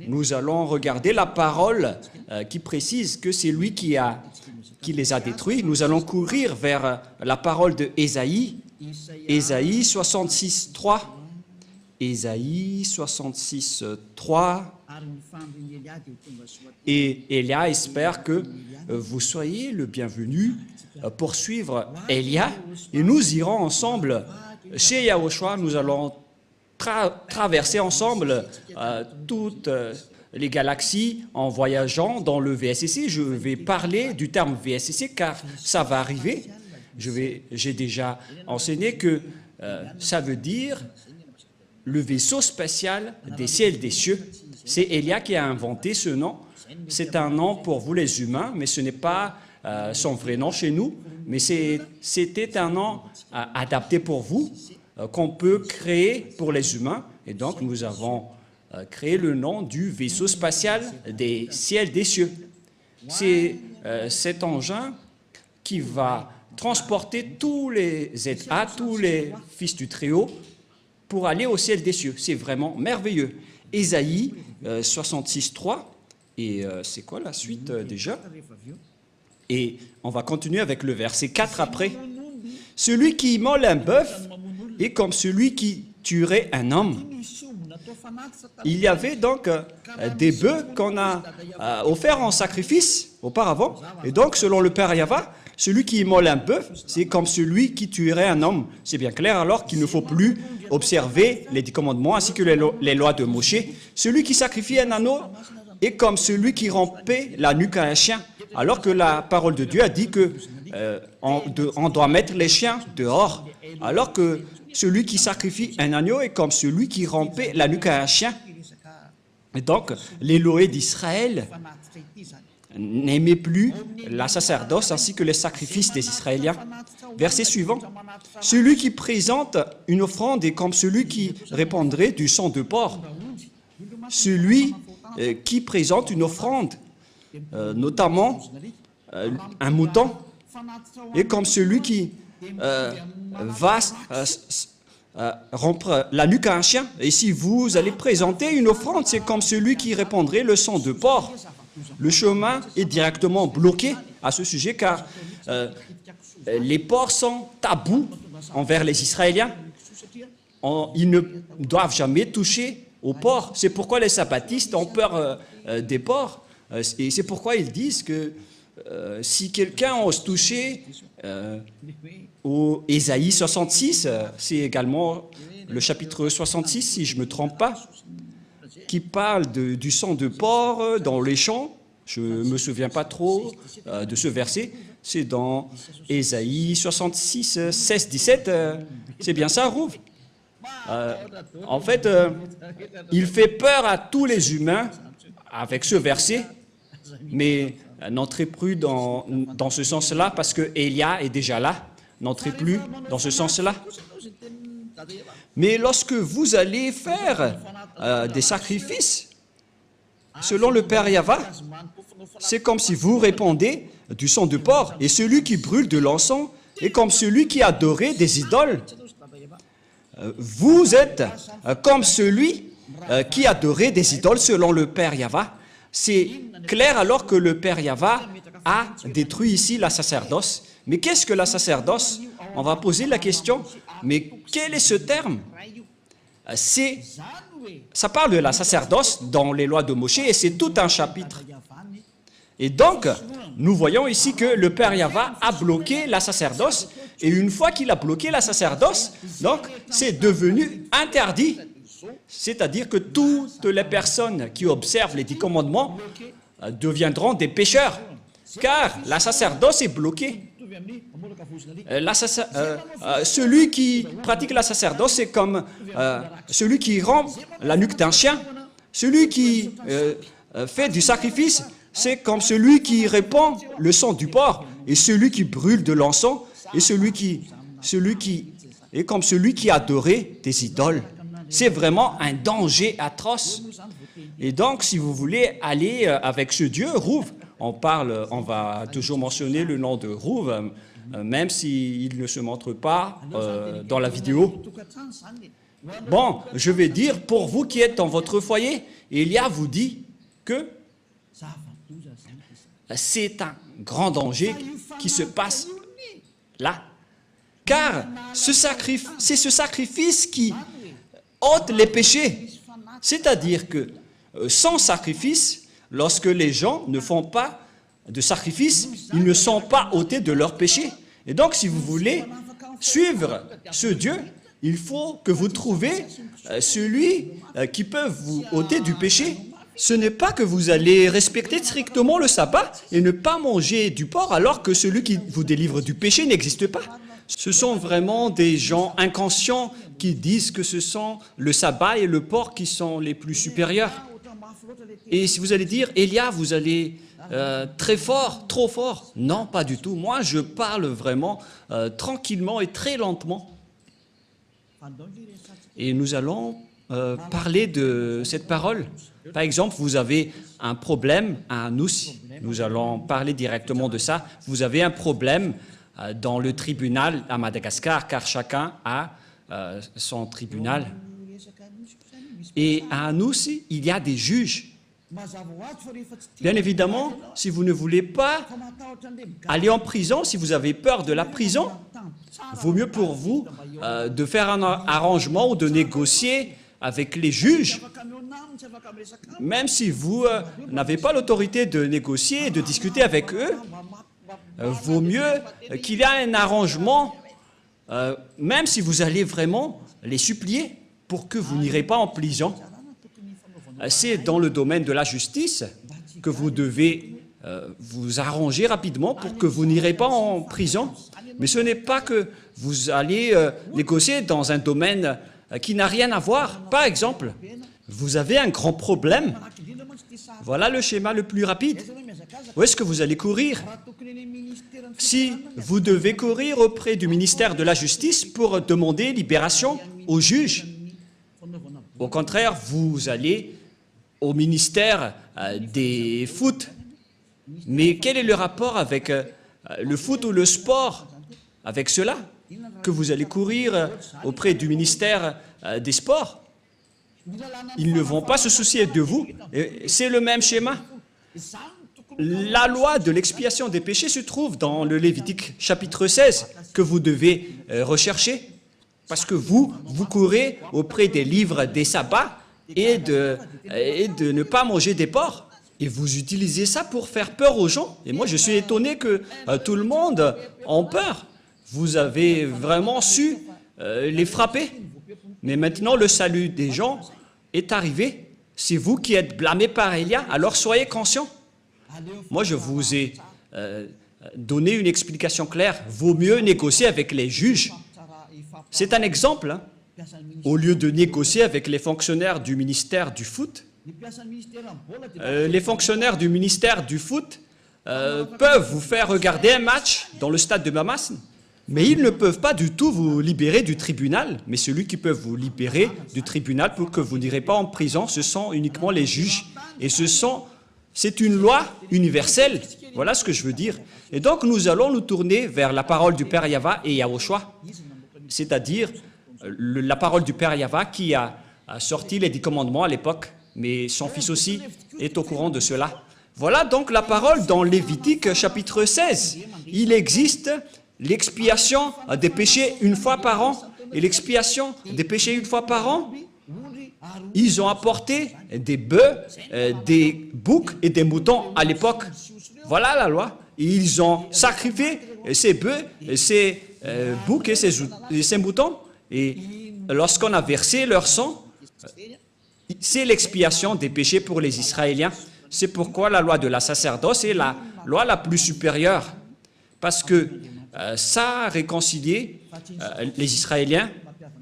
nous allons regarder la parole qui précise que c'est lui qui les a détruits. Nous allons courir vers la parole de Ésaïe, Ésaïe 66, 3. Ésaïe 66, 3. Et Elia espère que vous soyez le bienvenu pour suivre Elia. Et nous irons ensemble chez Yahushua. Nous allons traverser ensemble toutes les galaxies en voyageant dans le VSCC. Je vais parler du terme VSCC car ça va arriver. J'ai déjà enseigné que ça veut dire le vaisseau spatial des ciels et des cieux. C'est Elia qui a inventé ce nom. C'est un nom pour vous les humains, mais ce n'est pas son vrai nom chez nous. Mais c'était un nom adapté pour vous, qu'on peut créer pour les humains. Et donc, nous avons créé le nom du vaisseau spatial des ciels et des cieux. C'est cet engin qui va transporter tous les ZA, tous les fils du Très-Haut, pour aller au ciel des cieux. C'est vraiment merveilleux. Ésaïe 66, 3. Et c'est quoi la suite déjà? Et on va continuer avec le verset 4 après. Celui qui immole un bœuf est comme celui qui tuerait un homme. Il y avait donc des bœufs qu'on a offerts en sacrifice auparavant. Et donc, selon le Père Yahva, celui qui immole un bœuf, c'est comme celui qui tuerait un homme. C'est bien clair alors qu'il ne faut plus observer les 10 commandements ainsi que les lois de Moshe. Celui qui sacrifie un agneau est comme celui qui rompait la nuque à un chien. Alors que la parole de Dieu a dit que on doit mettre les chiens dehors. Alors que celui qui sacrifie un agneau est comme celui qui rompait la nuque à un chien. Et donc, l'Élohé d'Israël n'aimait plus la sacerdoce ainsi que les sacrifices des Israéliens. Verset suivant. Celui qui présente une offrande est comme celui qui répandrait du sang de porc. Celui qui présente une offrande, notamment un mouton, est comme celui qui va rompre la nuque à un chien. Et si vous allez présenter une offrande, c'est comme celui qui répandrait le sang de porc. Le chemin est directement bloqué à ce sujet car les porcs sont tabous envers les Israéliens. Ils ne doivent jamais toucher aux porcs. C'est pourquoi les sabbatistes ont peur des porcs. Et c'est pourquoi ils disent que si quelqu'un ose toucher au Ésaïe 66, c'est également le chapitre 66, si je ne me trompe pas, qui parle du sang de porc dans les champs. Je ne me souviens pas trop de ce verset. C'est dans Ésaïe 66, 16, 17. C'est bien ça, Rouv? En fait, il fait peur à tous les humains avec ce verset, mais n'entrez plus dans ce sens-là parce que Elia est déjà là. N'entrez plus dans ce sens-là. Mais lorsque vous allez faire des sacrifices, selon le Père Yahva, c'est comme si vous répandez du sang de porc, et celui qui brûle de l'encens est comme celui qui adorait des idoles. Vous êtes comme celui qui adorait des idoles selon le Père Yahva. C'est clair alors que le Père Yahva a détruit ici la sacerdoce. Mais qu'est-ce que la sacerdoce? On va poser la question, mais quel est ce terme? Ça parle de la sacerdoce dans les lois de Moshe et c'est tout un chapitre. Et donc, nous voyons ici que le Père Yahva a bloqué la sacerdoce et une fois qu'il a bloqué la sacerdoce, donc c'est devenu interdit. C'est-à-dire que toutes les personnes qui observent les 10 commandements deviendront des pécheurs, car la sacerdoce est bloquée. Celui qui pratique la sacerdoce, c'est comme celui qui rompt la nuque d'un chien. Celui qui fait du sacrifice, c'est comme celui qui répand le sang du porc. Et celui qui brûle de l'encens, et celui qui est comme celui qui adorait des idoles. C'est vraiment un danger atroce. Et donc, si vous voulez aller avec ce Dieu, Rouv, on va toujours mentionner le nom de Rouv, même s'il ne se montre pas dans la vidéo. Bon, je vais dire, pour vous qui êtes dans votre foyer, Élia vous dit que c'est un grand danger qui se passe là. Car c'est ce sacrifice qui ôte les péchés. C'est-à-dire que sans sacrifice, lorsque les gens ne font pas de sacrifice, ils ne sont pas ôtés de leurs péchés. Et donc, si vous voulez suivre ce Dieu, il faut que vous trouviez celui qui peut vous ôter du péché. Ce n'est pas que vous allez respecter strictement le sabbat et ne pas manger du porc alors que celui qui vous délivre du péché n'existe pas. Ce sont vraiment des gens inconscients qui disent que ce sont le sabbat et le porc qui sont les plus supérieurs. Et si vous allez dire, Élia, vous allez très fort, trop fort. Non, pas du tout. Moi, je parle vraiment tranquillement et très lentement. Et nous allons parler de cette parole. Par exemple, vous avez un problème à Anoussi. Nous allons parler directement de ça. Vous avez un problème dans le tribunal à Madagascar, car chacun a son tribunal. Et à Anoussi, il y a des juges. Bien évidemment, si vous ne voulez pas aller en prison, si vous avez peur de la prison, vaut mieux pour vous de faire un arrangement ou de négocier avec les juges. Même si vous n'avez pas l'autorité de négocier et de discuter avec eux, vaut mieux qu'il y ait un arrangement, même si vous allez vraiment les supplier pour que vous n'irez pas en prison. C'est dans le domaine de la justice que vous devez vous arranger rapidement pour que vous n'irez pas en prison. Mais ce n'est pas que vous allez négocier dans un domaine qui n'a rien à voir. Par exemple, vous avez un grand problème. Voilà le schéma le plus rapide. Où est-ce que vous allez courir? Si vous devez courir auprès du ministère de la Justice pour demander libération au juge, au contraire, vous allez au ministère des foot. Mais quel est le rapport avec le foot ou le sport avec cela? Que vous allez courir auprès du ministère des sports? Ils ne vont pas se soucier de vous. C'est le même schéma. La loi de l'expiation des péchés se trouve dans le Lévitique chapitre 16 que vous devez rechercher. Parce que vous courez auprès des livres des sabbats et de ne pas manger des porcs. Et vous utilisez ça pour faire peur aux gens. Et moi, je suis étonné que tout le monde ait peur. Vous avez vraiment su les frapper. Mais maintenant, le salut des gens est arrivé. C'est vous qui êtes blâmés par Élia, alors soyez conscients. Moi, je vous ai donné une explication claire. Vaut mieux négocier avec les juges. C'est un exemple. Hein. Au lieu de négocier avec les fonctionnaires du ministère du foot, les fonctionnaires du ministère du foot peuvent vous faire regarder un match dans le stade de Mamas, mais ils ne peuvent pas du tout vous libérer du tribunal. Mais celui qui peut vous libérer du tribunal pour que vous n'irez pas en prison, ce sont uniquement les juges. Et c'est une loi universelle. Voilà ce que je veux dire. Et donc, nous allons nous tourner vers la parole du Père Yahva et Yahushua, c'est-à-dire la parole du Père Yahva qui a sorti les 10 commandements à l'époque, mais son fils aussi est au courant de cela. Voilà donc la parole dans Lévitique chapitre 16. Il existe l'expiation des péchés une fois par an, et l'expiation des péchés une fois par an, ils ont apporté des bœufs, des boucs et des moutons à l'époque. Voilà la loi. Et ils ont sacrifié ces bœufs, ces boucs et ces moutons. Et lorsqu'on a versé leur sang, c'est l'expiation des péchés pour les Israéliens. C'est pourquoi la loi de la sacerdoce est la loi la plus supérieure. Parce que ça a réconcilié les Israéliens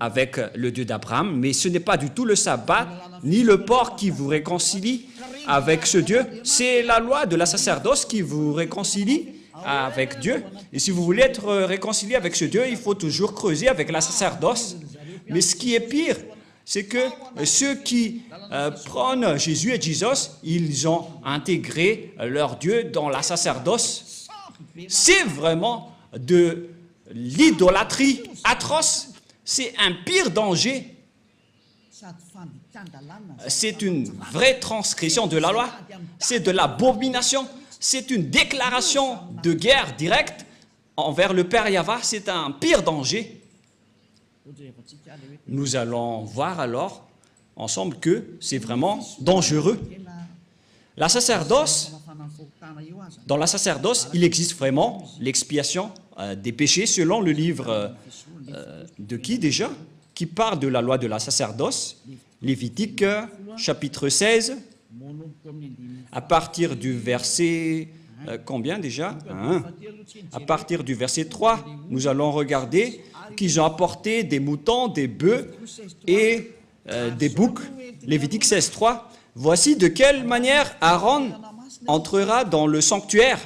avec le Dieu d'Abraham, mais ce n'est pas du tout le sabbat ni le porc qui vous réconcilie avec ce Dieu. C'est la loi de la sacerdoce qui vous réconcilie avec Dieu. Et si vous voulez être réconcilié avec ce Dieu, il faut toujours creuser avec la sacerdoce. Mais ce qui est pire, c'est que ceux qui prennent Jésus et Jesus, ils ont intégré leur Dieu dans la sacerdoce. C'est vraiment de l'idolâtrie atroce. C'est un pire danger C'est une vraie transgression de la loi. C'est de l'abomination. C'est une déclaration de guerre directe envers le Père Yahva. C'est un pire danger. Nous allons voir alors ensemble que c'est vraiment dangereux. La sacerdoce, dans la sacerdoce, il existe vraiment l'expiation des péchés selon le livre de qui déjà? Qui parle de la loi de la sacerdoce, Lévitique chapitre 16, à partir du verset, combien déjà? À partir du verset 3, nous allons regarder qu'ils ont apporté des moutons, des bœufs et des boucs. Lévitique 16, 3. Voici de quelle manière Aaron entrera dans le sanctuaire.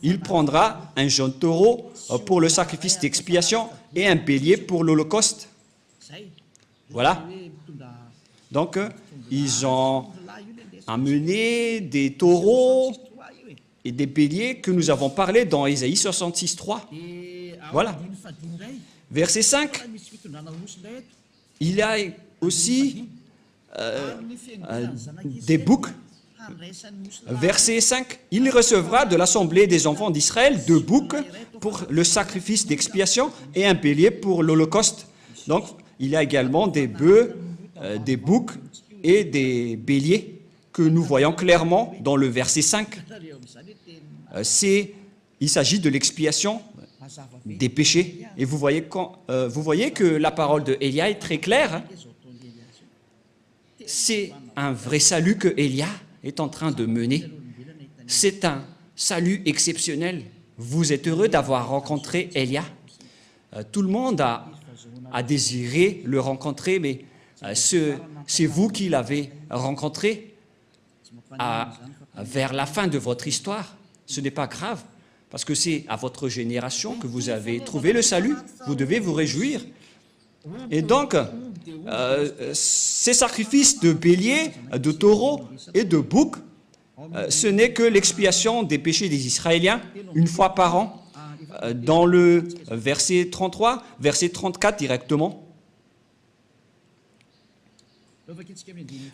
Il prendra un jeune taureau pour le sacrifice d'expiation et un bélier pour l'holocauste. Voilà. Donc, ils ont amené des taureaux et des béliers que nous avons parlé dans Ésaïe 66, 3. Voilà. Verset 5. Il y a aussi des boucs. Verset 5. Il recevra de l'assemblée des enfants d'Israël 2 boucs pour le sacrifice d'expiation et un bélier pour l'holocauste. Donc, il y a également des bœufs, des boucs et des béliers que nous voyons clairement dans le verset 5. Il s'agit de l'expiation des péchés. Et vous voyez que la parole de Élia est très claire. Hein? C'est un vrai salut que Élia est en train de mener. C'est un salut exceptionnel. Vous êtes heureux d'avoir rencontré Élia. Tout le monde a désiré le rencontrer, mais c'est vous qui l'avez rencontré vers la fin de votre histoire. Ce n'est pas grave, parce que c'est à votre génération que vous avez trouvé le salut. Vous devez vous réjouir. Et donc, ces sacrifices de béliers, de taureaux et de boucs, ce n'est que l'expiation des péchés des Israéliens une fois par an. Dans le verset 33, verset 34 directement.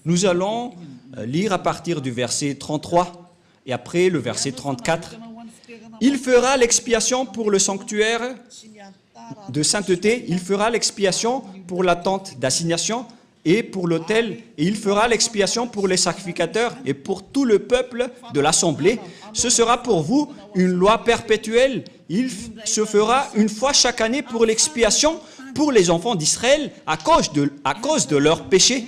Nous allons lire à partir du verset 33 et après le verset 34. Il fera l'expiation pour le sanctuaire de sainteté, il fera l'expiation pour la tente d'assignation et pour l'autel, et il fera l'expiation pour les sacrificateurs et pour tout le peuple de l'assemblée. Ce sera pour vous une loi perpétuelle. Il se fera une fois chaque année pour l'expiation pour les enfants d'Israël à cause de leurs péchés.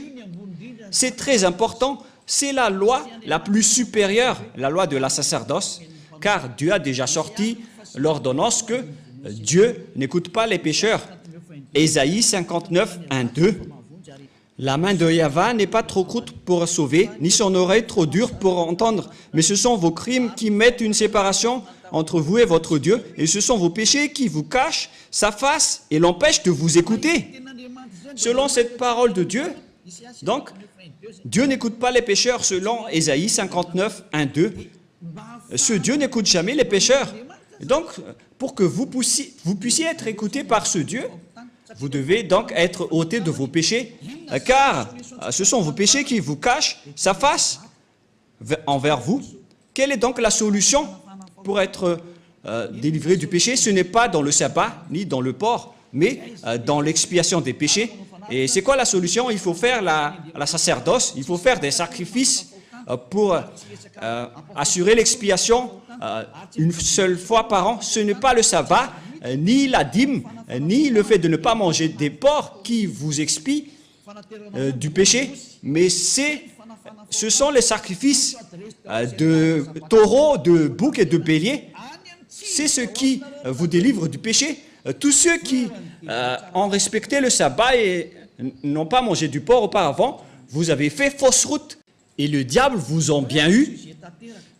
C'est très important. C'est la loi la plus supérieure, la loi de la sacerdoce, car Dieu a déjà sorti l'ordonnance que Dieu n'écoute pas les pécheurs. Ésaïe 59, 1, 2. La main de Yahva n'est pas trop courte pour sauver, ni son oreille trop dure pour entendre, mais ce sont vos crimes qui mettent une séparation entre vous et votre Dieu, et ce sont vos péchés qui vous cachent sa face et l'empêchent de vous écouter. Selon cette parole de Dieu, donc, Dieu n'écoute pas les pécheurs selon Ésaïe 59, 1, 2. Ce Dieu n'écoute jamais les pécheurs. Donc, pour que vous puissiez être écoutés par ce Dieu, vous devez donc être ôtés de vos péchés, car ce sont vos péchés qui vous cachent sa face envers vous. Quelle est donc la solution pour être délivré du péché? Ce n'est pas dans le sabbat, ni dans le port, mais dans l'expiation des péchés. Et c'est quoi la solution? Il faut faire la sacerdoce, il faut faire des sacrifices pour assurer l'expiation une seule fois par an. Ce n'est pas le sabbat, ni la dîme, ni le fait de ne pas manger des porcs qui vous expient du péché, mais ce sont les sacrifices de taureaux, de boucs et de béliers. C'est ce qui vous délivre du péché. Tous ceux qui ont respecté le sabbat et n'ont pas mangé du porc auparavant, vous avez fait fausse route. Et le diable vous en bien eu.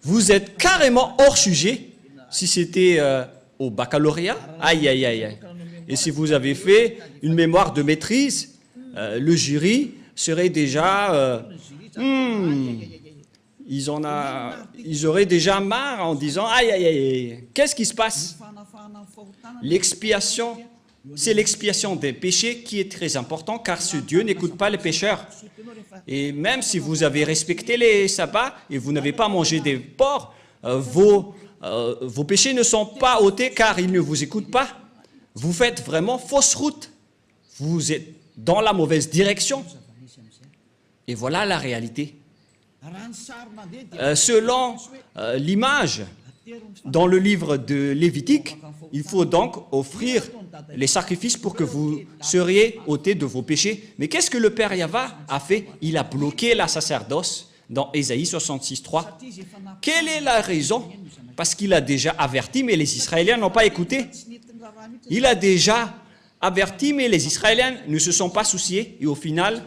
Vous êtes carrément hors sujet. Si c'était au baccalauréat, aïe, aïe, aïe, aïe. Et si vous avez fait une mémoire de maîtrise, le jury serait déjà... ils auraient déjà marre en disant « Aïe, aïe, aïe, qu'est-ce qui se passe ?» L'expiation c'est l'expiation des péchés qui est très important, car ce Dieu n'écoute pas les pécheurs. Et même si vous avez respecté les sabbats et vous n'avez pas mangé des porcs, vos péchés ne sont pas ôtés car il ne vous écoute pas. Vous faites vraiment fausse route. Vous êtes dans la mauvaise direction. Et voilà la réalité. Selon l'image dans le livre de Lévitique, il faut donc offrir les sacrifices pour que vous seriez ôtés de vos péchés. Mais qu'est-ce que le Père Yahva a fait? Il a bloqué la sacerdoce dans Ésaïe 66:3. Quelle est la raison? Parce qu'il a déjà averti, mais les Israéliens n'ont pas écouté. Il a déjà averti, mais les Israéliens ne se sont pas souciés. Et au final,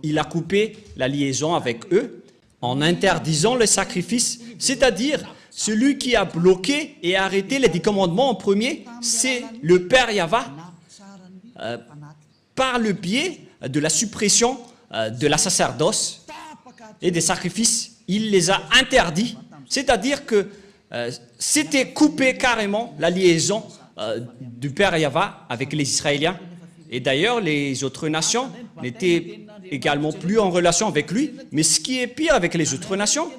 il a coupé la liaison avec eux en interdisant le sacrifice. C'est-à-dire, celui qui a bloqué et arrêté les 10 commandements en premier, c'est le Père Yahva, par le biais de la suppression de la sacerdoce et des sacrifices. Il les a interdits. C'est-à-dire que c'était coupé carrément la liaison du Père Yahva avec les Israéliens. Et d'ailleurs, les autres nations n'étaient également plus en relation avec lui. Mais ce qui est pire avec les autres nations,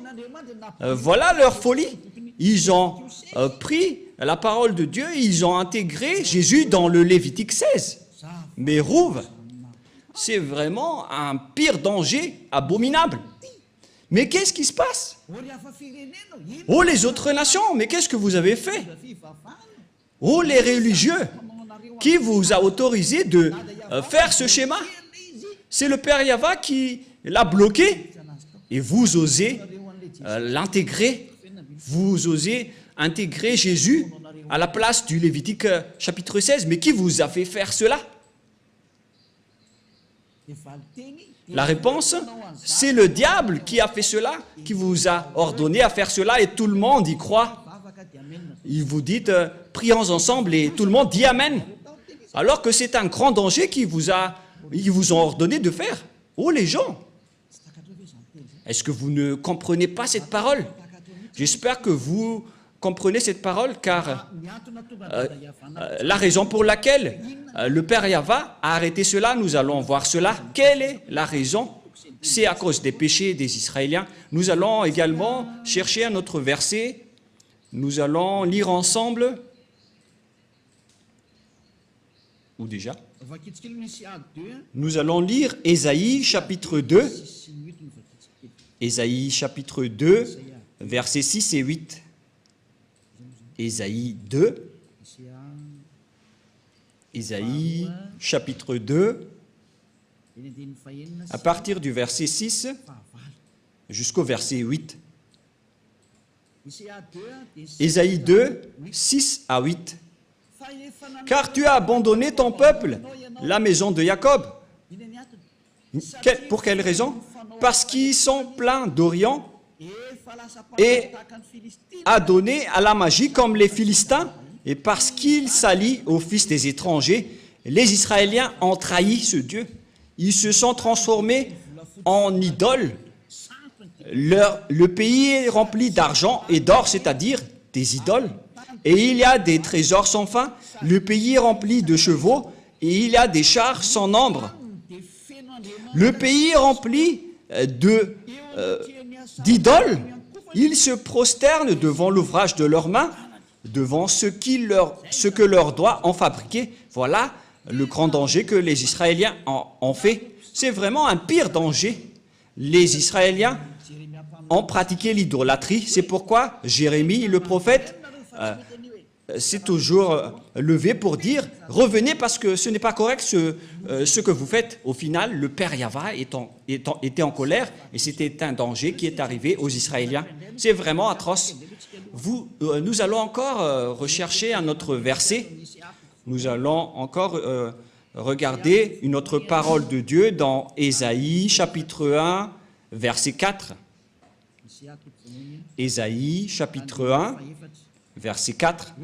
voilà leur folie. Ils ont pris la parole de Dieu, ils ont intégré Jésus dans le Lévitique 16. Mais Rouve, c'est vraiment un pire danger abominable. Mais qu'est-ce qui se passe? Oh, les autres nations, mais qu'est-ce que vous avez fait? Oh, les religieux, qui vous a autorisé de faire ce schéma? C'est le Père Yahva qui l'a bloqué. Et vous osez l'intégrer. Vous osez intégrer Jésus à la place du Lévitique chapitre 16. Mais qui vous a fait faire cela? La réponse, c'est le diable qui a fait cela, qui vous a ordonné à faire cela et tout le monde y croit. Il vous dit, prions ensemble et tout le monde dit Amen. Alors que c'est un grand danger qu'ils vous ont ordonné de faire. Oh les gens, est-ce que vous ne comprenez pas cette parole? J'espère que vous comprenez cette parole, car la raison pour laquelle le Père Yahva a arrêté cela, nous allons voir cela. Quelle est la raison? C'est à cause des péchés des Israéliens. Nous allons également chercher un autre verset. Nous allons lire ensemble. Ou déjà? Nous allons lire Ésaïe chapitre 2. Ésaïe chapitre 2, versets 6 et 8. Ésaïe 2. Ésaïe chapitre 2, à partir du verset 6 jusqu'au verset 8. Ésaïe 2, 6 à 8. Car tu as abandonné ton peuple, la maison de Jacob. Pour quelle raison? Parce qu'ils sont pleins d'Orient et adonnés à la magie comme les Philistins, et parce qu'ils s'allient aux fils des étrangers, les Israéliens ont trahi ce Dieu. Ils se sont transformés en idoles. Le pays est rempli d'argent et d'or, c'est-à-dire des idoles. Et il y a des trésors sans fin. Le pays est rempli de chevaux et il y a des chars sans nombre. Le pays est rempli d'idoles. Ils se prosternent devant l'ouvrage de leurs mains, devant ce que leurs doigts ont fabriqué. Voilà le grand danger que les Israéliens ont fait. C'est vraiment un pire danger. Les Israéliens ont pratiqué l'idolâtrie. C'est pourquoi Jérémie, le prophète, s'est toujours levé pour dire « Revenez parce que ce n'est pas correct ce que vous faites. » Au final, le Père Yahva était en colère et c'était un danger qui est arrivé aux Israéliens. C'est vraiment atroce. Nous allons encore rechercher un autre verset. Nous allons encore regarder une autre parole de Dieu dans Ésaïe chapitre 1, verset 4. Ésaïe chapitre 1, verset 4.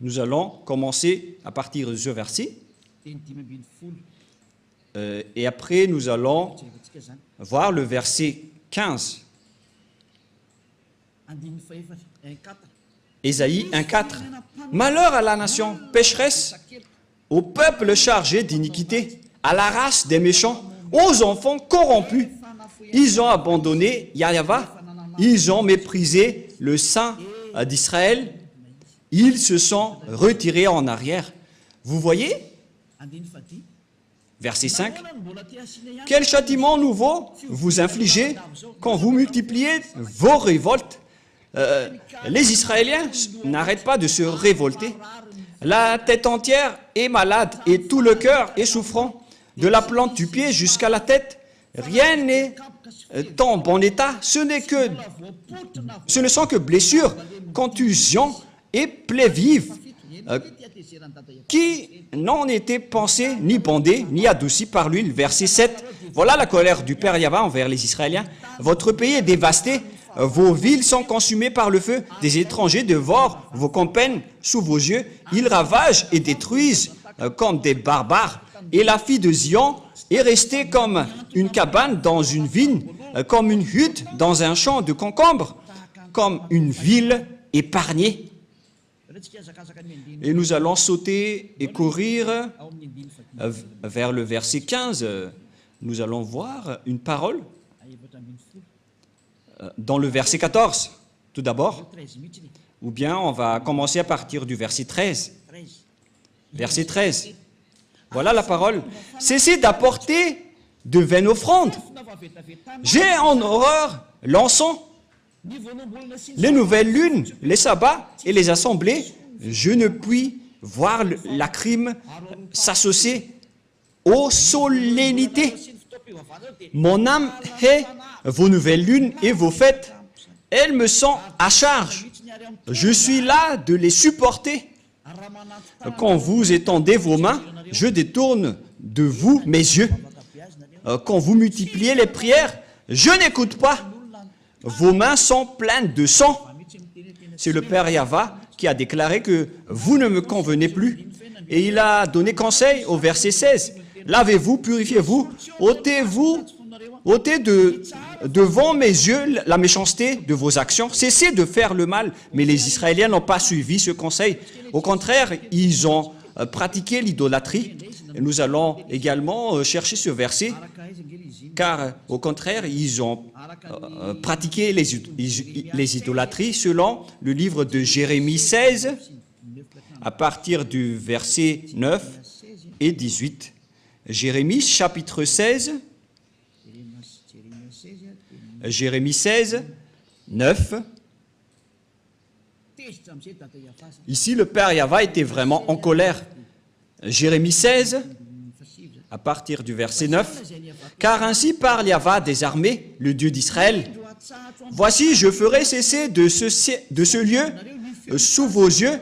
Nous allons commencer à partir de ce verset. Et après, nous allons voir le verset 15. Ésaïe 1, 4. Malheur à la nation pécheresse au peuple chargé d'iniquité, à la race des méchants, aux enfants corrompus. Ils ont abandonné Yahva, ils ont méprisé le Saint d'Israël, ils se sont retirés en arrière. Vous voyez? Verset 5. Quel châtiment nouveau vous infligez quand vous multipliez vos révoltes? Les Israéliens n'arrêtent pas de se révolter. La tête entière est malade et tout le cœur est souffrant. De la plante du pied jusqu'à la tête, rien n'est en bon état. Ce ne sont que blessures, contusions et plaies vives qui n'en étaient pensées, ni bandées, ni adoucies par l'huile. Verset 7. Voilà la colère du Père Yahva envers les Israéliens. Votre pays est dévasté. Vos villes sont consumées par le feu. Des étrangers dévorent vos campagnes sous vos yeux. Ils ravagent et détruisent comme des barbares. Et la fille de Zion est restée comme une cabane dans une vigne, comme une hutte dans un champ de concombres, comme une ville épargnée. Et nous allons sauter et courir vers le verset 15. Nous allons voir une parole dans le verset 14, tout d'abord. Ou bien on va commencer à partir du verset 13. Verset 13. Voilà la parole. Cessez d'apporter de vaines offrandes. J'ai en horreur l'encens, les nouvelles lunes, les sabbats et les assemblées. Je ne puis voir la crime s'associer aux solennités. Mon âme hait vos nouvelles lunes et vos fêtes. Elles me sont à charge. Je suis là de les supporter. Quand vous étendez vos mains, je détourne de vous mes yeux. Quand vous multipliez les prières, je n'écoute pas. Vos mains sont pleines de sang. C'est le Père Yahva qui a déclaré que vous ne me convenez plus. Et il a donné conseil au verset 16. Lavez-vous, purifiez-vous, ôtez devant mes yeux la méchanceté de vos actions. Cessez de faire le mal. Mais les Israéliens n'ont pas suivi ce conseil. Au contraire, ils ont pratiqué l'idolâtrie. Et nous allons également chercher ce verset, car au contraire, ils ont pratiqué les idolâtries selon le livre de Jérémie 16, à partir du verset 9 et 18. Jérémie chapitre 16, Jérémie 16, 9. Ici, le Père Yahva était vraiment en colère. Jérémie 16, à partir du verset 9. Car ainsi parle Yahva des armées, le Dieu d'Israël. Voici, je ferai cesser de ce lieu, sous vos yeux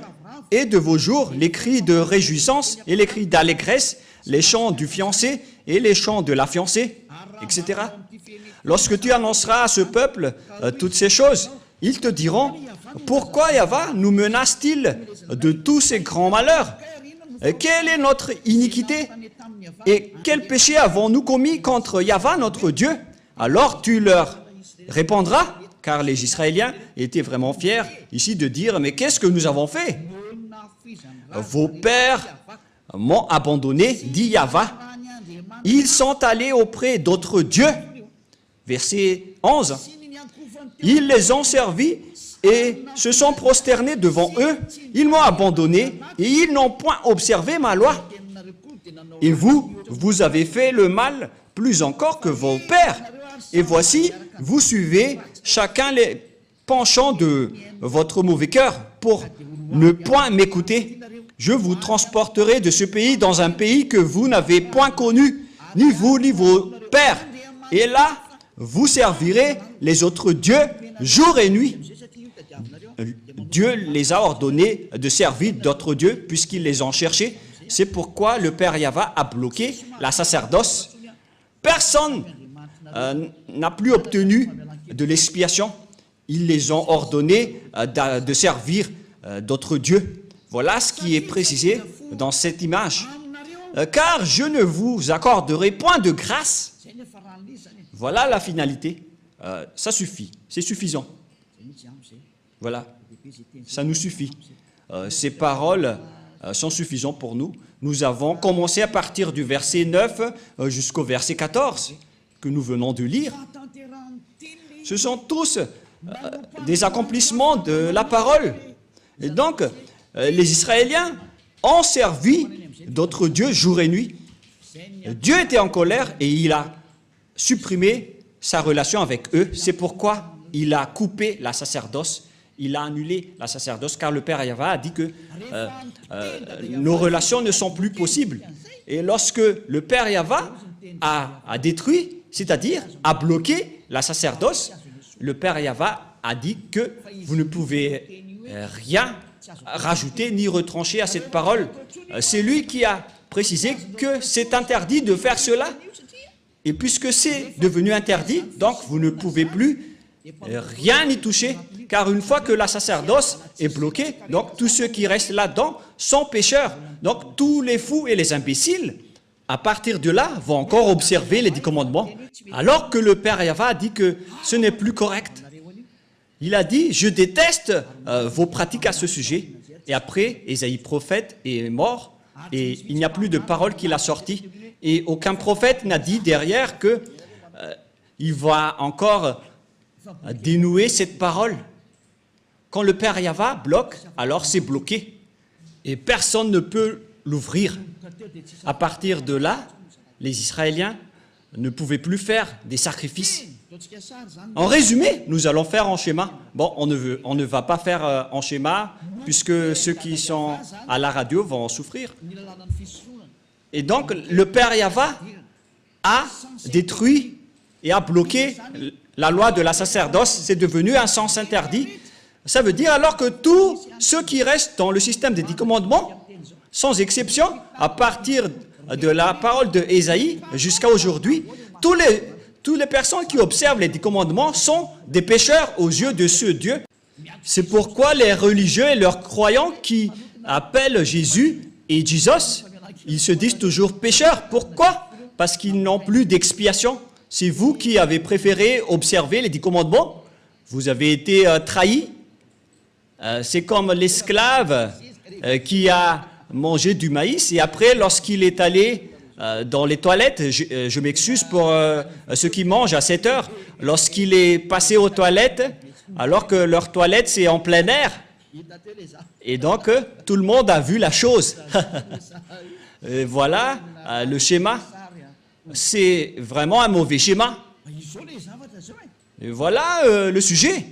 et de vos jours, les cris de réjouissance et les cris d'allégresse, les chants du fiancé et les chants de la fiancée, etc. Lorsque tu annonceras à ce peuple toutes ces choses, ils te diront, pourquoi Yahva nous menace-t-il de tous ces grands malheurs? Quelle est notre iniquité? Et quel péché avons-nous commis contre Yahva, notre Dieu? Alors tu leur répondras, car les Israéliens étaient vraiment fiers ici de dire, mais qu'est-ce que nous avons fait? Vos pères m'ont abandonné, dit Yahva. Ils sont allés auprès d'autres dieux. Verset 11. Ils les ont servis et se sont prosternés devant eux. Ils m'ont abandonné et ils n'ont point observé ma loi. Et vous avez fait le mal plus encore que vos pères. Et voici, vous suivez chacun les penchants de votre mauvais cœur pour ne point m'écouter. Je vous transporterai de ce pays dans un pays que vous n'avez point connu, ni vous ni vos pères. Et là, vous servirez les autres dieux jour et nuit. Dieu les a ordonnés de servir d'autres dieux puisqu'ils les ont cherchés. C'est pourquoi le Père Yahva a bloqué la sacerdoce. Personne n'a plus obtenu de l'expiation. Ils les ont ordonnés de servir d'autres dieux. Voilà ce qui est précisé dans cette image. Car je ne vous accorderai point de grâce. Voilà la finalité. Ça suffit, c'est suffisant. Voilà, ça nous suffit. Ces paroles sont suffisants pour nous. Nous avons commencé à partir du verset 9 jusqu'au verset 14 que nous venons de lire. Ce sont tous des accomplissements de la parole. Et donc, les Israéliens ont servi d'autres dieux jour et nuit. Dieu était en colère et il a supprimé sa relation avec eux. C'est pourquoi il a coupé la sacerdoce. Il a annulé la sacerdoce car le Père Yahva a dit que nos relations ne sont plus possibles. Et lorsque le Père Yahva a détruit, c'est-à-dire a bloqué la sacerdoce, le Père Yahva a dit que vous ne pouvez rien rajouter ni retrancher à cette parole. C'est lui qui a précisé que c'est interdit de faire cela. Et puisque c'est devenu interdit, donc vous ne pouvez plus rien y toucher. Car une fois que la sacerdoce est bloquée, donc tous ceux qui restent là-dedans sont pécheurs. Donc tous les fous et les imbéciles, à partir de là, vont encore observer les 10 commandements. Alors que le Père Yahva a dit que ce n'est plus correct. Il a dit, je déteste vos pratiques à ce sujet. Et après, Ésaïe prophète est mort et il n'y a plus de parole qu'il a sortie. Et aucun prophète n'a dit derrière que il va encore dénouer cette parole. Quand le Père Yahva bloque, alors c'est bloqué. Et personne ne peut l'ouvrir. À partir de là, les Israéliens ne pouvaient plus faire des sacrifices. En résumé, nous allons faire en schéma. Bon, on ne va pas faire en schéma, puisque ceux qui sont à la radio vont en souffrir. Et donc, le Père Yahva a détruit et a bloqué la loi de la sacerdoce. C'est devenu un sens interdit. Ça veut dire alors que tous ceux qui restent dans le système des 10 commandements, sans exception, à partir de la parole de Ésaïe jusqu'à aujourd'hui, toutes les personnes qui observent les 10 commandements sont des pécheurs aux yeux de ce Dieu. C'est pourquoi les religieux et leurs croyants qui appellent Jésus et Jesus, ils se disent toujours pécheurs. Pourquoi? Parce qu'ils n'ont plus d'expiation. C'est vous qui avez préféré observer les 10 commandements. Vous avez été trahis. C'est comme l'esclave qui a mangé du maïs et après, lorsqu'il est allé dans les toilettes, je m'excuse pour ceux qui mangent à 7 heures, lorsqu'il est passé aux toilettes, alors que leur toilette c'est en plein air, et donc tout le monde a vu la chose. Et voilà le schéma, c'est vraiment un mauvais schéma. Et voilà le sujet.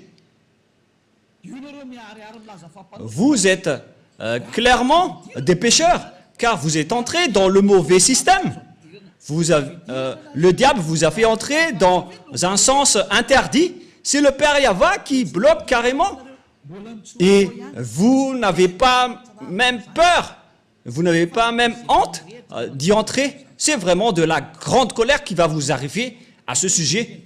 Vous êtes clairement des pécheurs, car vous êtes entrés dans le mauvais système. Le diable vous a fait entrer dans un sens interdit. C'est le Père Yahva qui bloque carrément. Et vous n'avez pas même peur, vous n'avez pas même honte d'y entrer. C'est vraiment de la grande colère qui va vous arriver à ce sujet.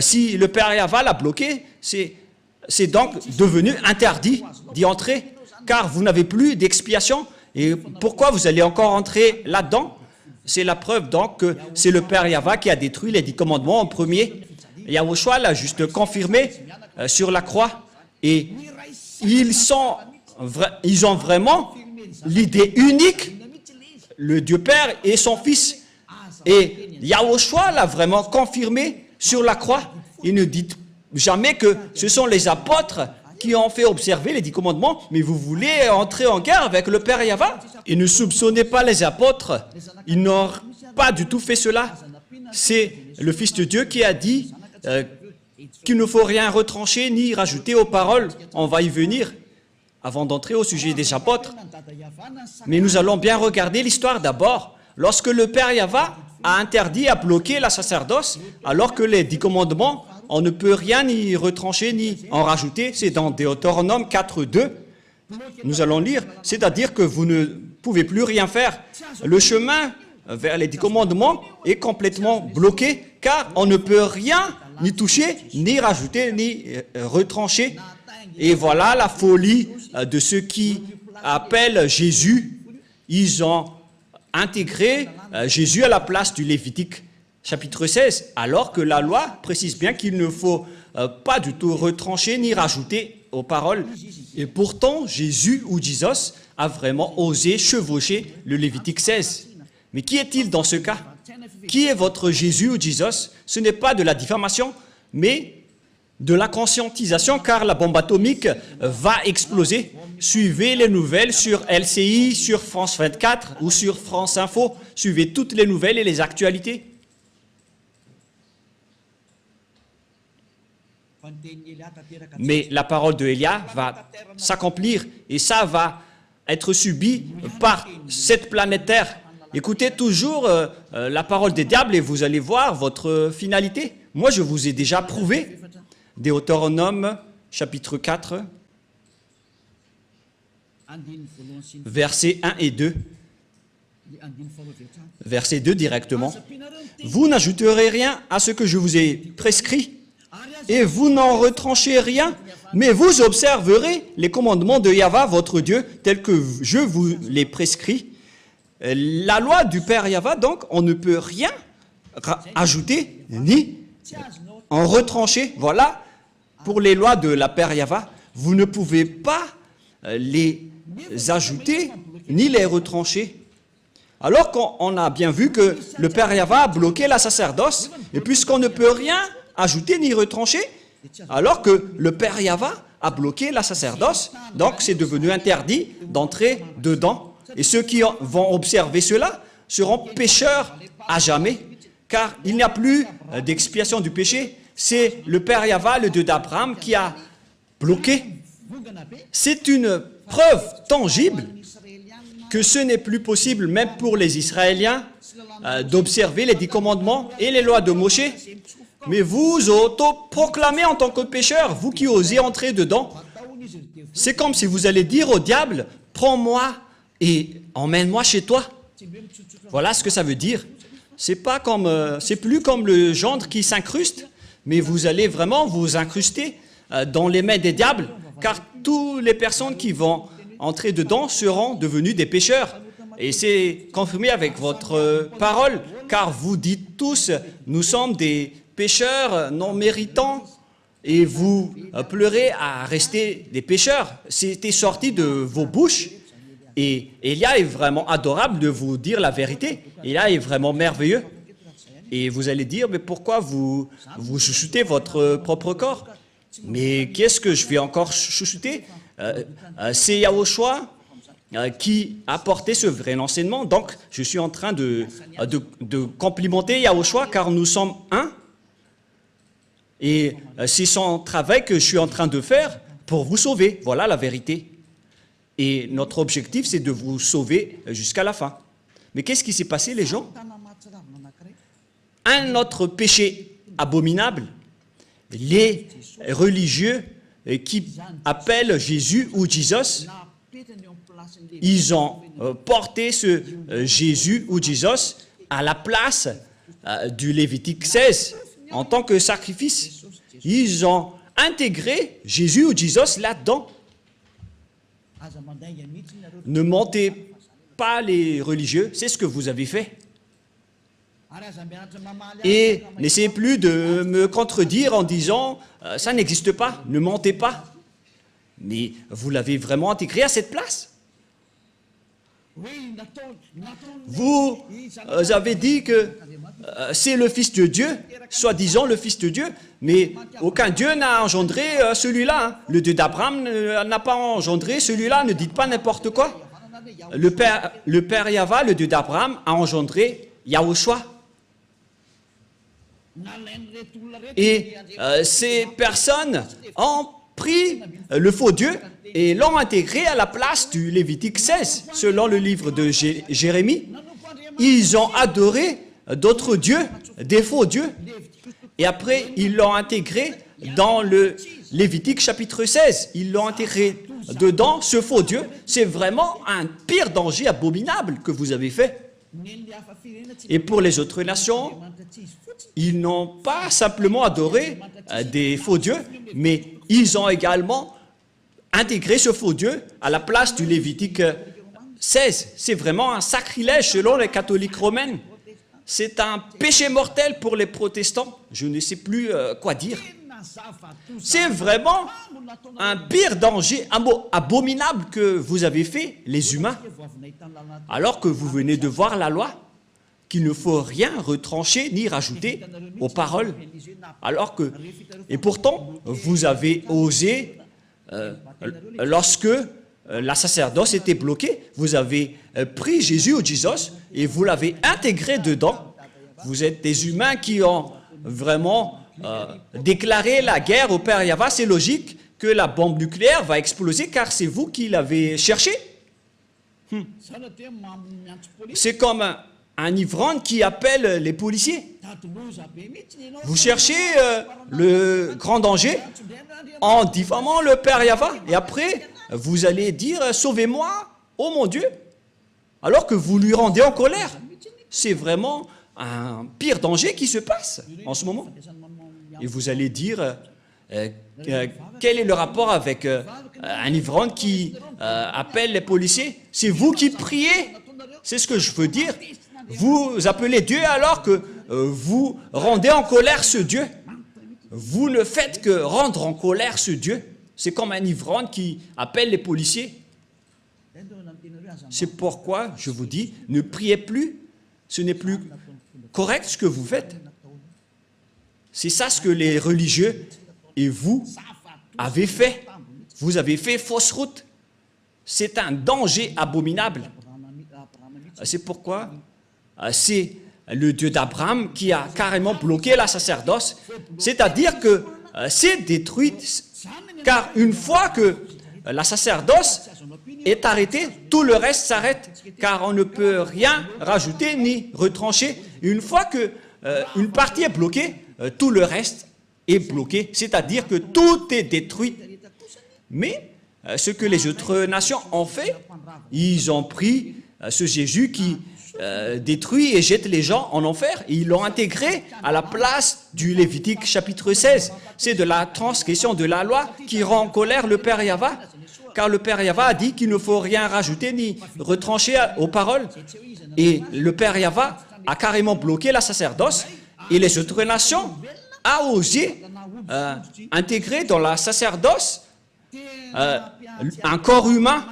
Si le Père Yahva l'a bloqué, c'est donc devenu interdit d'y entrer, car vous n'avez plus d'expiation. Et pourquoi vous allez encore entrer là-dedans? C'est la preuve donc que c'est le Père Yahva qui a détruit les 10 commandements en premier. Yahushua l'a juste confirmé sur la croix. Et ils ont vraiment l'idée unique, le Dieu Père et son Fils. Et Yahushua l'a vraiment confirmé sur la croix. Il ne dit jamais que ce sont les apôtres qui ont fait observer les 10 commandements, mais vous voulez entrer en guerre avec le Père Yahva. Et ne soupçonnez pas les apôtres, ils n'ont pas du tout fait cela. C'est le Fils de Dieu qui a dit qu'il ne faut rien retrancher ni rajouter aux paroles. On va y venir avant d'entrer au sujet des apôtres. Mais nous allons bien regarder l'histoire d'abord. Lorsque le Père Yahva a interdit, a bloqué la sacerdoce, alors que les 10 commandements, on ne peut rien ni retrancher ni en rajouter. C'est dans Deutéronome 4.2. Nous allons lire, c'est-à-dire que vous ne pouvez plus rien faire. Le chemin vers les 10 commandements est complètement bloqué, car on ne peut rien ni toucher, ni rajouter, ni retrancher. Et voilà la folie de ceux qui appellent Jésus. Ils ont intégré Jésus à la place du Lévitique chapitre 16, alors que la loi précise bien qu'il ne faut pas du tout retrancher ni rajouter aux paroles. Et pourtant, Jésus ou Jesus a vraiment osé chevaucher le Lévitique 16. Mais qui est-il dans ce cas? Qui est votre Jésus ou Jesus? Ce n'est pas de la diffamation, mais de la conscientisation, car la bombe atomique va exploser. Suivez les nouvelles sur LCI, sur France 24 ou sur France Info. Suivez toutes les nouvelles et les actualités. Mais la parole de Élia va s'accomplir et ça va être subi par cette planète Terre. Écoutez toujours la parole des diables et vous allez voir votre finalité. Moi, je vous ai déjà prouvé. Deutéronome, chapitre 4, versets 1 et 2. Verset 2 directement. Vous n'ajouterez rien à ce que je vous ai prescrit, et vous n'en retranchez rien, mais vous observerez les commandements de Yahva, votre Dieu, tels que je vous les prescris. La loi du Père Yahva, donc, on ne peut rien ajouter, ni en retrancher. Voilà, pour les lois de la Père Yahva, vous ne pouvez pas les ajouter, ni les retrancher. Alors qu'on a bien vu que le Père Yahva a bloqué la sacerdoce, et puisqu'on ne peut rien ajouter ni retrancher, alors que le Père Yahva a bloqué la sacerdoce, donc c'est devenu interdit d'entrer dedans. Et ceux qui vont observer cela seront pécheurs à jamais, car il n'y a plus d'expiation du péché. C'est le Père Yahva, le Dieu d'Abraham, qui a bloqué. C'est une preuve tangible que ce n'est plus possible, même pour les Israéliens, d'observer les 10 commandements et les lois de Moshe. Mais vous auto-proclamez en tant que pécheur, vous qui osez entrer dedans. C'est comme si vous allez dire au diable, prends-moi et emmène-moi chez toi. Voilà ce que ça veut dire. C'est plus comme le gendre qui s'incruste, mais vous allez vraiment vous incruster dans les mains des diables, car toutes les personnes qui vont entrer dedans seront devenues des pécheurs. Et c'est confirmé avec votre parole, car vous dites tous, nous sommes des pécheurs non méritants, et vous pleurez à rester des pécheurs. C'était sorti de vos bouches, et Élia est vraiment adorable de vous dire la vérité. Élia est vraiment merveilleux. Et vous allez dire, mais pourquoi vous chouchoutez votre propre corps? Mais qu'est-ce que je vais encore chouchouter? C'est Yahushua qui a porté ce vrai enseignement. Donc, je suis en train de complimenter Yahushua, car nous sommes un. Et c'est son travail que je suis en train de faire pour vous sauver. Voilà la vérité. Et notre objectif, c'est de vous sauver jusqu'à la fin. Mais qu'est-ce qui s'est passé, les gens? Un autre péché abominable, les religieux qui appellent Jésus ou Jesus, ils ont porté ce Jésus ou Jesus à la place du Lévitique 16 en tant que sacrifice. Ils ont intégré Jésus ou Jesus là-dedans. Ne mentez pas les religieux, c'est ce que vous avez fait. Et n'essayez plus de me contredire en disant « ça n'existe pas, ne mentez pas ». Mais vous l'avez vraiment intégré à cette place. Vous avez dit que c'est le Fils de Dieu, soi-disant le Fils de Dieu, mais aucun Dieu n'a engendré celui-là. Hein. Le Dieu d'Abraham n'a pas engendré celui-là, ne dites pas n'importe quoi. Le Père Yahva, le Dieu d'Abraham, a engendré Yahushua. Et ces personnes ont pris le faux Dieu et l'ont intégré à la place du Lévitique 16, selon le livre de Jérémie. Ils ont adoré d'autres dieux, des faux dieux, et après ils l'ont intégré dans le Lévitique chapitre 16. Ils l'ont intégré dedans, ce faux Dieu. C'est vraiment un pire danger abominable que vous avez fait. Et pour les autres nations, ils n'ont pas simplement adoré des faux dieux, mais ils ont également intégré ce faux Dieu à la place du Lévitique 16. C'est vraiment un sacrilège selon les catholiques romaines. C'est un péché mortel pour les protestants. Je ne sais plus quoi dire. C'est vraiment un pire danger, un mot abominable que vous avez fait, les humains, alors que vous venez de voir la loi, qu'il ne faut rien retrancher ni rajouter aux paroles, alors que, et pourtant, vous avez osé, lorsque la sacerdoce était bloquée, vous avez pris Jésus ou Jesus et vous l'avez intégré dedans. Vous êtes des humains qui ont vraiment déclaré la guerre au Père Yahva. C'est logique que la bombe nucléaire va exploser car c'est vous qui l'avez cherché. C'est comme un ivrogne qui appelle les policiers. Vous cherchez le grand danger en diffamant le Père Yahva. Et après, vous allez dire « Sauvez-moi, oh mon Dieu !» alors que vous lui rendez en colère. C'est vraiment un pire danger qui se passe en ce moment. Et vous allez dire quel est le rapport avec un ivrogne qui appelle les policiers? C'est vous qui priez. C'est ce que je veux dire. Vous appelez Dieu alors que vous rendez en colère ce Dieu. Vous ne faites que rendre en colère ce Dieu. C'est comme un ivrogne qui appelle les policiers. C'est pourquoi je vous dis, ne priez plus. Ce n'est plus correct ce que vous faites. C'est ça ce que les religieux et vous avez fait. Vous avez fait fausse route. C'est un danger abominable. C'est pourquoi c'est le Dieu d'Abraham qui a carrément bloqué la sacerdoce. C'est-à-dire que c'est détruit, car une fois que la sacerdoce est arrêtée, tout le reste s'arrête, car on ne peut rien rajouter ni retrancher. Une fois qu'une partie est bloquée, tout le reste est bloqué, c'est-à-dire que tout est détruit. Mais ce que les autres nations ont fait, ils ont pris ce Jésus qui détruit et jette les gens en enfer, et ils l'ont intégré à la place du Lévitique chapitre 16. C'est de la transgression de la loi qui rend en colère le Père Yahva, car le Père Yahva a dit qu'il ne faut rien rajouter ni retrancher aux paroles. Et le Père Yahva a carrément bloqué la sacerdoce, et les autres nations ont osé intégrer dans la sacerdoce un corps humain.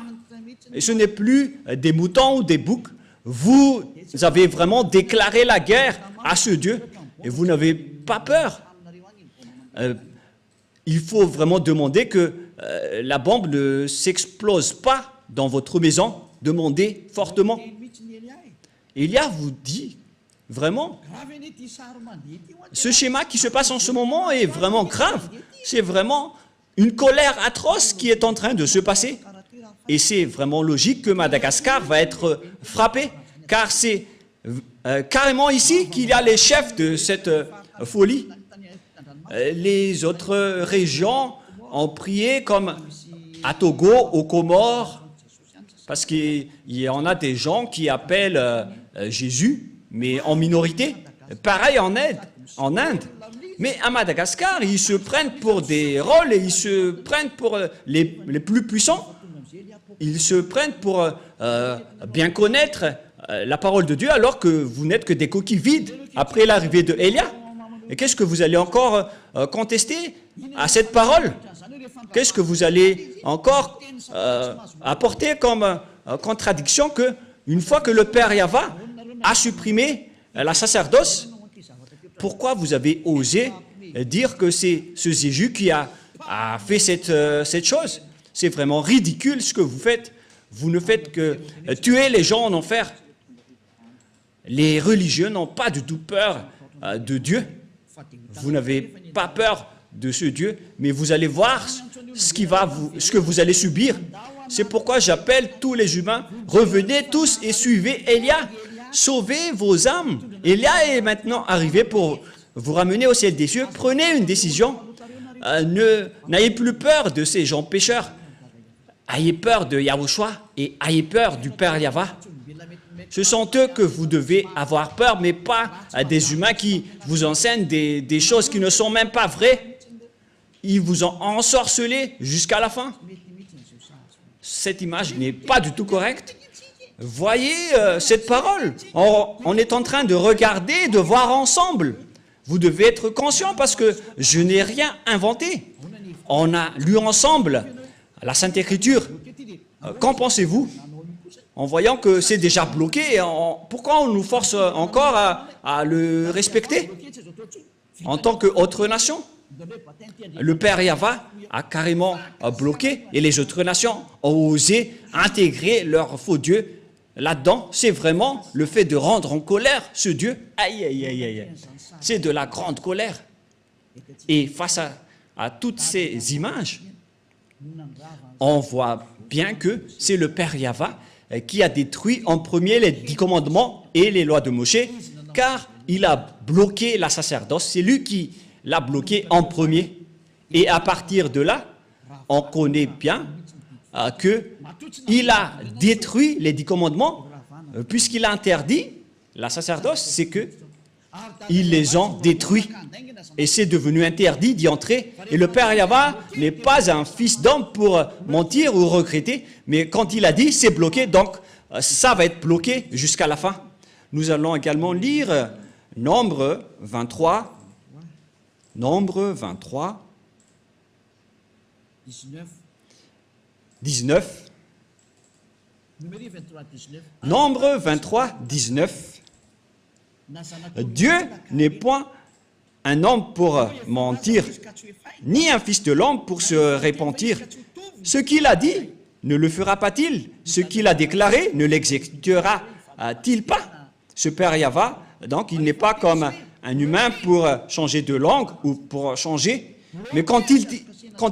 Et ce n'est plus des moutons ou des boucs. Vous avez vraiment déclaré la guerre à ce Dieu et vous n'avez pas peur. Il faut vraiment demander que la bombe ne s'explose pas dans votre maison. Demandez fortement. Élia vous dit vraiment, ce schéma qui se passe en ce moment est vraiment grave. C'est vraiment une colère atroce qui est en train de se passer. Et c'est vraiment logique que Madagascar va être frappé, car c'est carrément ici qu'il y a les chefs de cette folie. Les autres régions ont prié comme à Togo, aux Comores, parce qu'il y en a des gens qui appellent Jésus, mais en minorité. Pareil en Inde. Mais à Madagascar, ils se prennent pour des rôles et ils se prennent pour les plus puissants. Ils se prennent pour bien connaître la parole de Dieu alors que vous n'êtes que des coquilles vides après l'arrivée de Élia. Et qu'est-ce que vous allez encore contester à cette parole? Qu'est-ce que vous allez encore apporter comme contradiction que une fois que le Père Yahva a supprimé la sacerdoce, pourquoi vous avez osé dire que c'est ce Jésus qui a fait cette chose? C'est vraiment ridicule ce que vous faites. Vous ne faites que tuer les gens en enfer. Les religieux n'ont pas du tout peur de Dieu. Vous n'avez pas peur de ce Dieu, mais vous allez voir ce que vous allez subir. C'est pourquoi j'appelle tous les humains, revenez tous et suivez Élia. Sauvez vos âmes. Élia est maintenant arrivé pour vous ramener au ciel des cieux. Prenez une décision. N'ayez plus peur de ces gens pécheurs. Ayez peur de Yahushua et ayez peur du Père Yahva. Ce sont eux que vous devez avoir peur, mais pas des humains qui vous enseignent des choses qui ne sont même pas vraies. Ils vous ont ensorcelé jusqu'à la fin. Cette image n'est pas du tout correcte. Voyez cette parole. On est en train de regarder, de voir ensemble. Vous devez être conscient parce que je n'ai rien inventé. On a lu ensemble la Sainte Écriture. Qu'en pensez-vous? En voyant que c'est déjà bloqué, pourquoi on nous force encore à le respecter en tant qu'autre nation? Le Père Yahva a carrément bloqué et les autres nations ont osé intégrer leur faux Dieu là-dedans. C'est vraiment le fait de rendre en colère ce Dieu. Aïe, aïe, aïe, aïe. C'est de la grande colère. Et face à toutes ces images, on voit bien que c'est le Père Yahva qui a détruit en premier les 10 commandements et les lois de Moïse, car il a bloqué la sacerdoce. C'est lui qui l'a bloqué en premier. Et à partir de là, on connaît bien qu'il a détruit les 10 commandements, puisqu'il a interdit la sacerdoce, c'est qu'ils les ont détruits. Et c'est devenu interdit d'y entrer. Et le Père Yahva n'est pas un fils d'homme pour mentir ou regretter, mais quand il a dit, c'est bloqué, donc ça va être bloqué jusqu'à la fin. Nous allons également lire Nombre 23. Nombre 23. 19. Nombre 23, 19. Dieu n'est point un homme pour mentir, ni un fils de l'homme pour se repentir. Ce qu'il a dit, ne le fera pas-il? Ce qu'il a déclaré, ne l'exécutera-t-il pas? Ce Père Yahva, donc, il n'est pas comme un humain pour changer de langue ou pour changer. Mais quand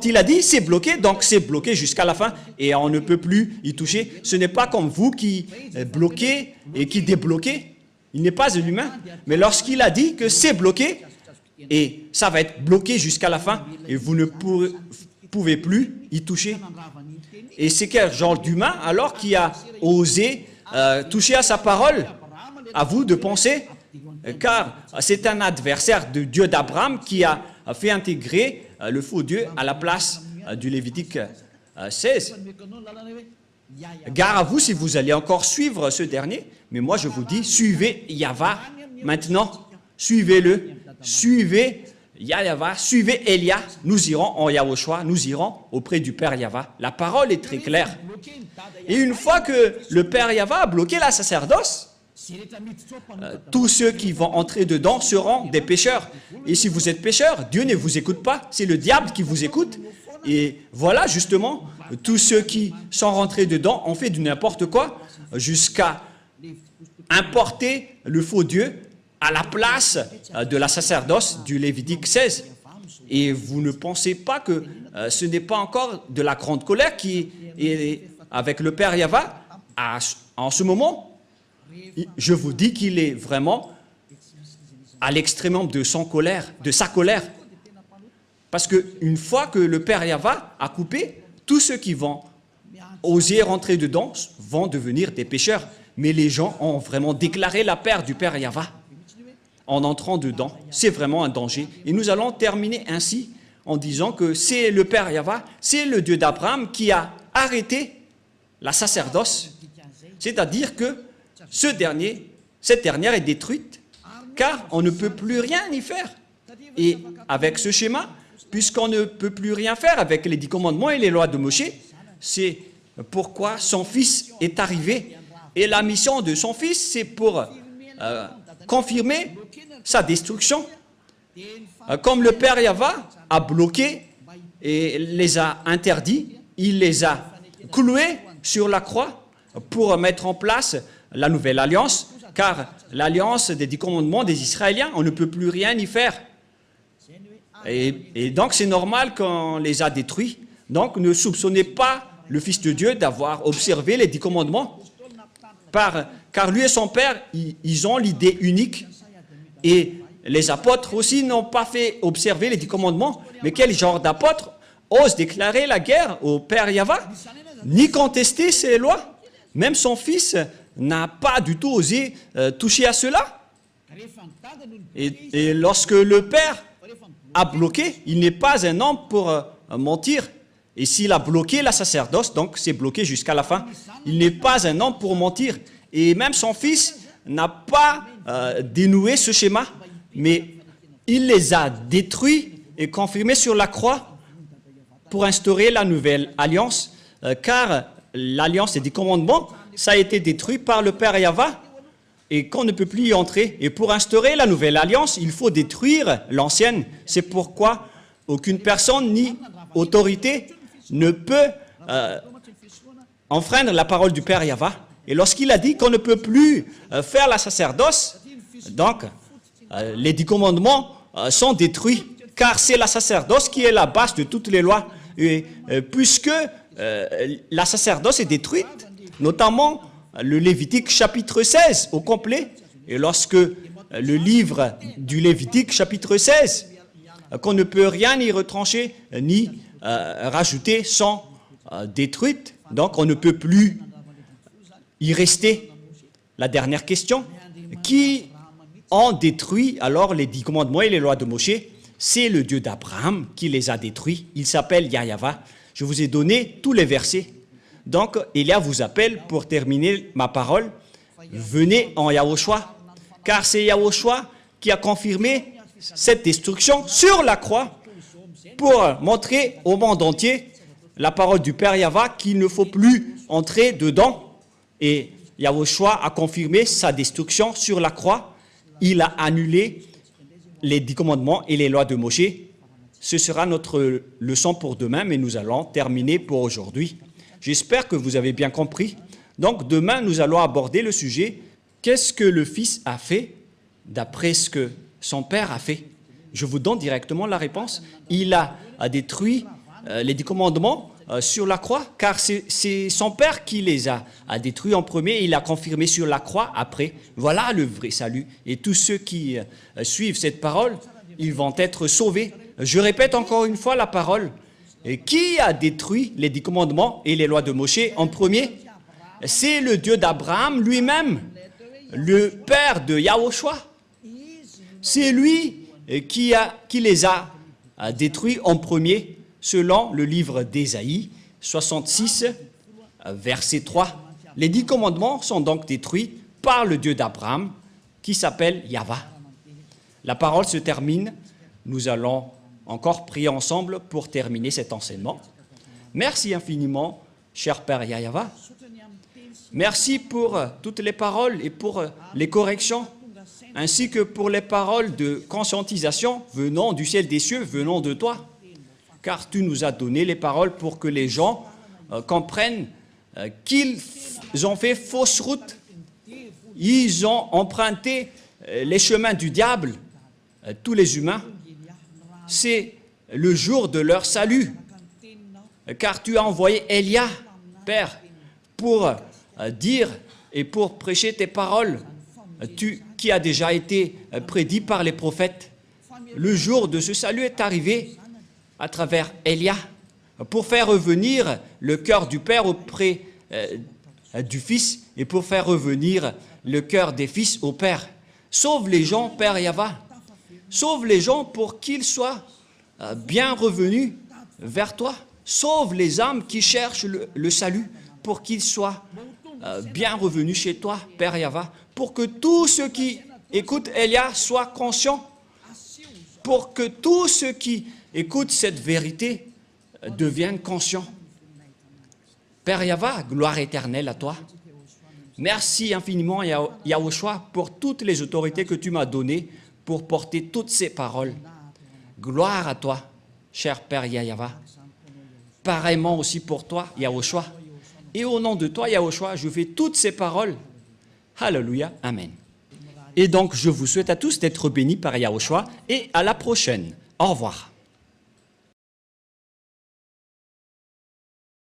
il a dit, c'est bloqué, donc c'est bloqué jusqu'à la fin et on ne peut plus y toucher. Ce n'est pas comme vous qui bloquez et qui débloquez. Il n'est pas un humain. Mais lorsqu'il a dit que c'est bloqué, et ça va être bloqué jusqu'à la fin, et vous ne pouvez plus y toucher. Et c'est quel genre d'humain alors qui a osé toucher à sa parole? À vous de penser, car c'est un adversaire de Dieu d'Abraham qui a fait intégrer le faux Dieu à la place du Lévitique 16. Gare à vous si vous allez encore suivre ce dernier, mais moi je vous dis, suivez Yahva maintenant, suivez-le, suivez Yahva, suivez Elia, nous irons en Yahushua, nous irons auprès du Père Yahva. La parole est très claire. Et une fois que le Père Yahva a bloqué la sacerdoce, tous ceux qui vont entrer dedans seront des pécheurs. Et si vous êtes pécheur, Dieu ne vous écoute pas, c'est le diable qui vous écoute. Et voilà justement, tous ceux qui sont rentrés dedans ont fait du n'importe quoi jusqu'à importer le faux Dieu à la place de la sacerdoce du Lévitique 16. Et vous ne pensez pas que ce n'est pas encore de la grande colère qui est avec le Père Yahva en ce moment. Je vous dis qu'il est vraiment à l'extrémum de sa colère. Parce qu'une fois que le Père Yahva a coupé, tous ceux qui vont oser rentrer dedans vont devenir des pécheurs. Mais les gens ont vraiment déclaré la paix du Père Yahva en entrant dedans. C'est vraiment un danger. Et nous allons terminer ainsi en disant que c'est le Père Yahva, c'est le Dieu d'Abraham qui a arrêté la sacerdoce. C'est-à-dire que cette dernière est détruite, car on ne peut plus rien y faire. Et avec ce schéma, puisqu'on ne peut plus rien faire avec les 10 commandements et les lois de Moïse, c'est pourquoi son fils est arrivé. Et la mission de son fils, c'est pour confirmer sa destruction. Comme le Père Yahva a bloqué et les a interdits, il les a cloués sur la croix pour mettre en place la nouvelle alliance, car l'alliance des 10 commandements des Israéliens, on ne peut plus rien y faire. Et donc c'est normal qu'on les a détruits. Donc ne soupçonnez pas le Fils de Dieu d'avoir observé les 10 commandements, car lui et son Père, ils ont l'idée unique. Et les apôtres aussi n'ont pas fait observer les 10 commandements. Mais quel genre d'apôtre ose déclarer la guerre au Père Yahva, ni contester ses lois? Même son fils n'a pas du tout osé toucher à cela. Et lorsque le Père a bloqué, il n'est pas un homme pour mentir. Et s'il a bloqué la sacerdoce, donc c'est bloqué jusqu'à la fin. Il n'est pas un homme pour mentir. Et même son fils n'a pas dénoué ce schéma. Mais il les a détruits et confirmés sur la croix pour instaurer la nouvelle alliance, car l'alliance et des commandements, ça a été détruit par le Père Yahva et qu'on ne peut plus y entrer. Et pour instaurer la nouvelle alliance, il faut détruire l'ancienne. C'est pourquoi aucune personne ni autorité ne peut enfreindre la parole du Père Yahva. Et lorsqu'il a dit qu'on ne peut plus faire la sacerdoce, donc les 10 commandements sont détruits, car c'est la sacerdoce qui est la base de toutes les lois. Et puisque la sacerdoce est détruite, notamment le Lévitique chapitre 16 au complet, et lorsque le livre du Lévitique chapitre 16, qu'on ne peut rien y retrancher ni rajouter, sont détruites, donc on ne peut plus y rester. La dernière question, qui ont détruit alors les 10 commandements et les lois de Moshe? C'est le Dieu d'Abraham qui les a détruits. Il s'appelle Yahva. Je vous ai donné tous les versets. Donc, Elia vous appelle pour terminer ma parole. Venez en Yahushua, car c'est Yahushua qui a confirmé cette destruction sur la croix pour montrer au monde entier la parole du Père Yahva qu'il ne faut plus entrer dedans. Et Yahushua a confirmé sa destruction sur la croix. Il a annulé les 10 commandements et les lois de Moshe. Ce sera notre leçon pour demain, mais nous allons terminer pour aujourd'hui. J'espère que vous avez bien compris. Donc demain, nous allons aborder le sujet « Qu'est-ce que le Fils a fait d'après ce que son Père a fait ?» Je vous donne directement la réponse. Il a détruit les 10 commandements sur la croix, car c'est son Père qui les a détruits en premier, et il a confirmé sur la croix après. Voilà le vrai salut. Et tous ceux qui suivent cette parole, ils vont être sauvés. Je répète encore une fois la parole. Et qui a détruit les 10 commandements et les lois de Moshe en premier? C'est le Dieu d'Abraham lui-même, le Père de Yahushua. C'est lui qui les a détruits en premier, selon le livre d'Ésaïe 66, verset 3. Les 10 commandements sont donc détruits par le Dieu d'Abraham, qui s'appelle Yahva. La parole se termine. Nous allons encore prier ensemble pour terminer cet enseignement. Merci infiniment, cher Père Yahva. Merci pour toutes les paroles et pour les corrections, ainsi que pour les paroles de conscientisation venant du ciel des cieux, venant de toi. Car tu nous as donné les paroles pour que les gens comprennent qu'ils ont fait fausse route. Ils ont emprunté les chemins du diable, tous les humains. C'est le jour de leur salut, car tu as envoyé Elia, Père, pour dire et pour prêcher tes paroles, qui a déjà été prédit par les prophètes. Le jour de ce salut est arrivé à travers Elia, pour faire revenir le cœur du Père auprès du Fils et pour faire revenir le cœur des fils au Père. Sauve les gens, Père Yahva. Sauve les gens pour qu'ils soient bien revenus vers toi. Sauve les âmes qui cherchent le salut pour qu'ils soient bien revenus chez toi, Père Yahva. Pour que tous ceux qui écoutent Elia soient conscients. Pour que tous ceux qui écoutent cette vérité deviennent conscients. Père Yahva, gloire éternelle à toi. Merci infiniment, Yahushua, pour toutes les autorités que tu m'as données pour porter toutes ces paroles. Gloire à toi, cher Père Yahva. Pareillement aussi pour toi, Yahushua. Et au nom de toi, Yahushua, je fais toutes ces paroles. Alléluia, Amen. Et donc, je vous souhaite à tous d'être bénis par Yahushua et à la prochaine. Au revoir.